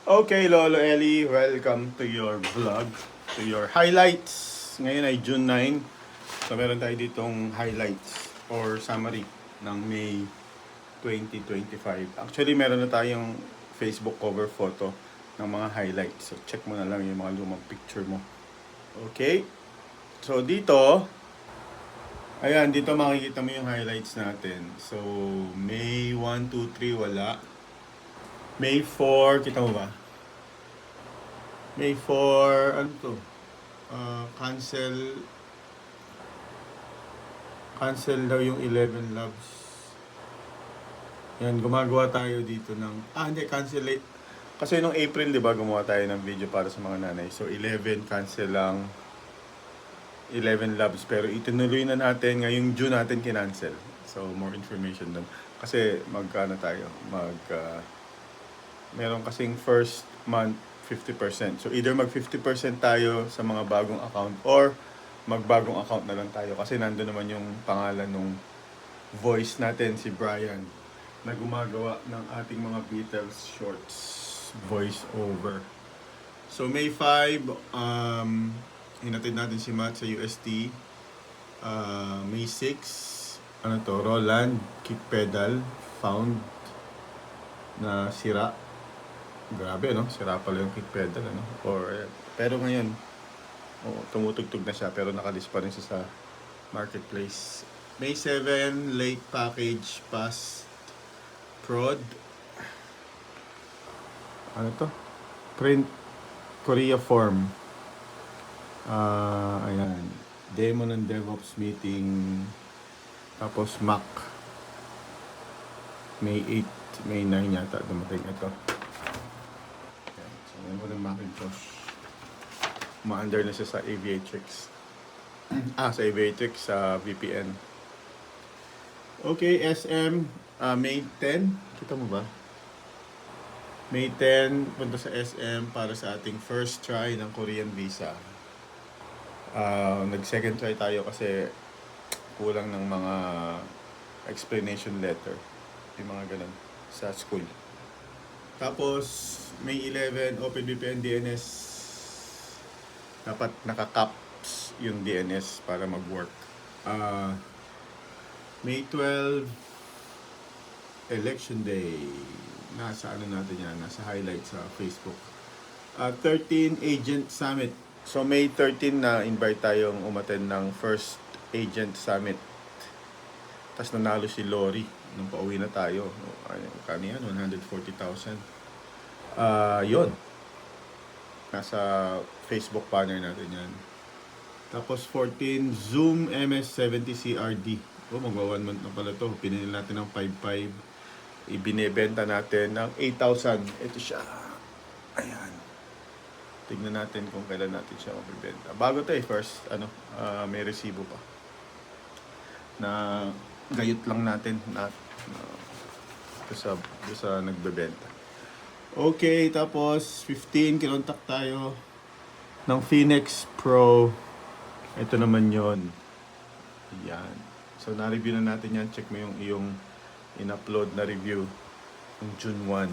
Okay, Lolo Eli, welcome to your vlog, to your highlights. Ngayon ay June 9. So meron tayo ditong highlights or summary ng May 2025. Actually, meron na tayong Facebook cover photo ng mga highlights. So check mo na lang yung mga lumang picture mo. Okay? So dito, ayan, dito makikita mo yung highlights natin. So May 1, 2, 3 wala. May 4, kita mo ba? May 4, ano to? Cancel daw yung 11 Loves. Yan, gumagawa tayo dito ng hindi, cancel it. Kasi nung April, 'di ba, gumawa tayo ng video para sa mga nanay. So 11 cancel lang, 11 Loves, pero itinuloy na natin ngayong June natin kinancel. So more information doon. Kasi magkano tayo? Meron kasing first month 50%. So either mag 50% tayo sa mga bagong account or magbagong account na lang tayo kasi nando naman yung pangalan nung voice natin, si Brian, na gumagawa ng ating mga Beatles shorts voice over. So May 5, hinatid natin si Matt sa UST. May 6, ano to, Roland kick pedal found na sira. Grabe, no? Sira pala yung kick pedal, ano? Pero ngayon, tumutugtog na siya, pero nakalist pa rin siya sa marketplace. May 7, late package past prod. Ano to? Print Korea form. Ayan. Demo ng DevOps meeting. Tapos Mac. May 8, May 9 yata dumating ito. So, yan mo ng Macintosh. Ma-under na siya sa Aviatrix. Sa Aviatrix, sa VPN. Okay, SM, May 10. Kita mo ba? May 10, punta sa SM para sa ating first try ng Korean visa. Nag-second try tayo kasi kulang ng mga explanation letter. Yung mga ganun sa school. Tapos, May 11, OpenVPN DNS. Dapat naka-caps yung DNS para mag-work. May 12, Election Day. Nasa ano natin yan, nasa highlight sa Facebook. 13, Agent Summit. So May 13 na invite tayong umattend ng first Agent Summit. Tapos nanalo si Lori nung pauwi na tayo. Kano yan? 140,000. Yun. Nasa Facebook banner natin yan. Tapos 14, Zoom MS70 CRD. Magwa 1 month na pala to. Pinili natin ng 5.5. Ibinebenta natin ng 8,000. Ito siya. Ayan. Tignan natin kung kailan natin siya mabibenta. Bago to first, may resibo pa. Na gayot lang natin na sa nagbebenta. Okay, tapos 15, kinontak tayo ng Phoenix Pro. Ito naman yon. Yan. So, na-review na natin yan. Check mo yung iyong in-upload na review ng June 1.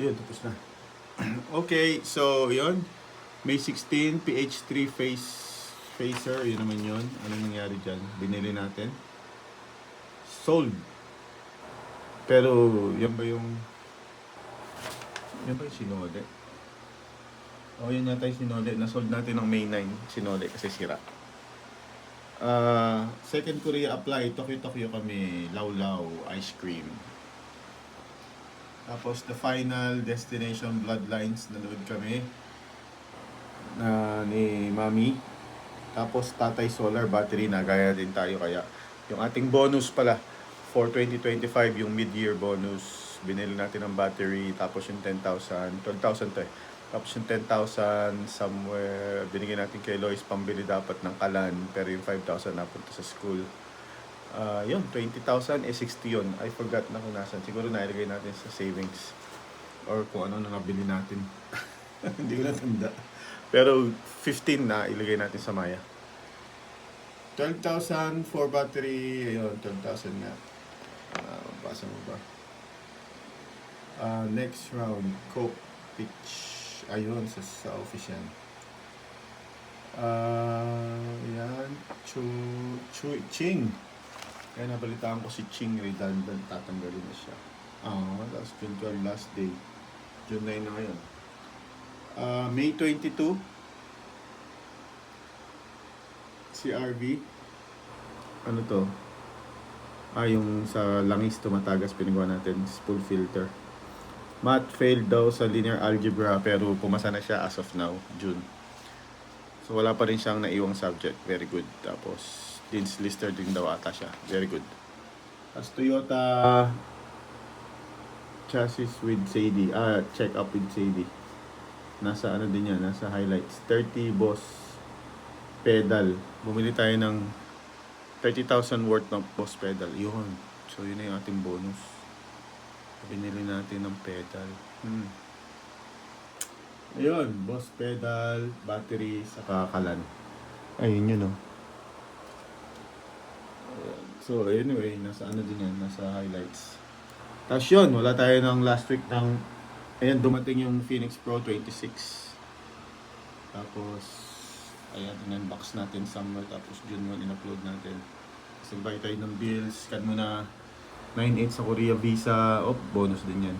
Yun, tapos na. Okay, so yun. May 16, PH3 Phaser. Yun naman yun. Anong nangyari dyan? Binili natin. Sold. Pero, yan ba yung sinole? Yun yata yung sinole. Na-sold natin ng May 9. Sinole kasi sira. Second Korea apply, Tokyo kami, Laulau ice cream. Tapos the final destination Bloodlines, nanood kami ni Mami. Tapos Tatay Solar Battery, nagaya din tayo, kaya yung ating bonus pala for 2025, yung mid-year bonus, binili natin ng battery. Tapos yung 10,000, 12,000 to Tapos yung 10,000 somewhere, binigyan natin kay Lois pambili dapat ng kalan. Pero yung 5,000 napunta sa school. Yun, 20,000, 60 yun. I forgot na kung nasan. Siguro nailagay natin sa savings. Or kung ano na nabili natin. Hindi ko natanda. Pero 15 na ilagay natin sa Maya. 12,000 for battery. Ayun, 12,000 nga. Basa mo ba? Next round, Coke pitch. Ayun, sa official. Yan. Ching. Kaya nabalitaan ko si Ching redundant. Tatanggalin na siya. Tapos June 12 last day. June 9 na ngayon. May 22. Si RV. Ano to? Yung sa langis tumatagas pinagawa natin. Spool filter. Math failed daw sa linear algebra pero pumasa na siya as of now, June. So wala pa rin siyang naiwang subject. Very good. Tapos Dean's Lister din daw ata siya. Very good. Tapos Toyota chassis with Sadie. Check up with Sadie. Nasa ano din yan, nasa highlights. 30 boss pedal. Bumili tayo ng 30,000 worth ng boss pedal. Yun. So yun na yung ating bonus. Binili natin ng pedal. Ayun, boss pedal, battery, saka kalan. Ayun yun, oh. So, anyway, nasa ano din yan, nasa highlights. Tapos yun, wala tayo ng last week ng, ayan, dumating yung Phoenix Pro 26. Tapos, ayan, in-unbox natin somewhere, tapos June 1 in-upload natin. Kasi buy tayo ng bills, scan mo na 9.8 sa Korea Visa, bonus din yan.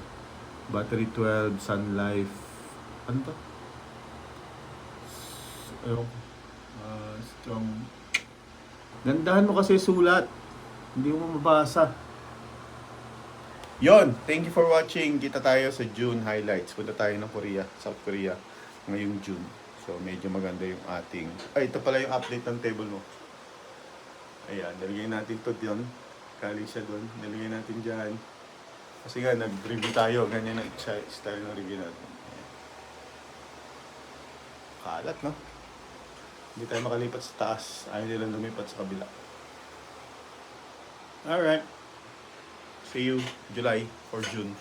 Battery 12, Sun Life, ano to? Ayun, strong. Gandahan mo kasi sulat. Hindi mo mabasa. Yon, thank you for watching. Kita tayo sa June highlights. Punta tayo ng Korea, South Korea ngayong June. So medyo maganda yung ating. Ito pala yung update ng table mo. Ayan, nalagay natin to diyan. Kali siya doon. Nalagay natin diyan. Kasi nga nag-review tayo, ganyan ang style ng review natin. Kalat, no? Hindi tayo makalipat sa taas. Ayaw nilang lumipat sa kabila. Alright. See you July or June.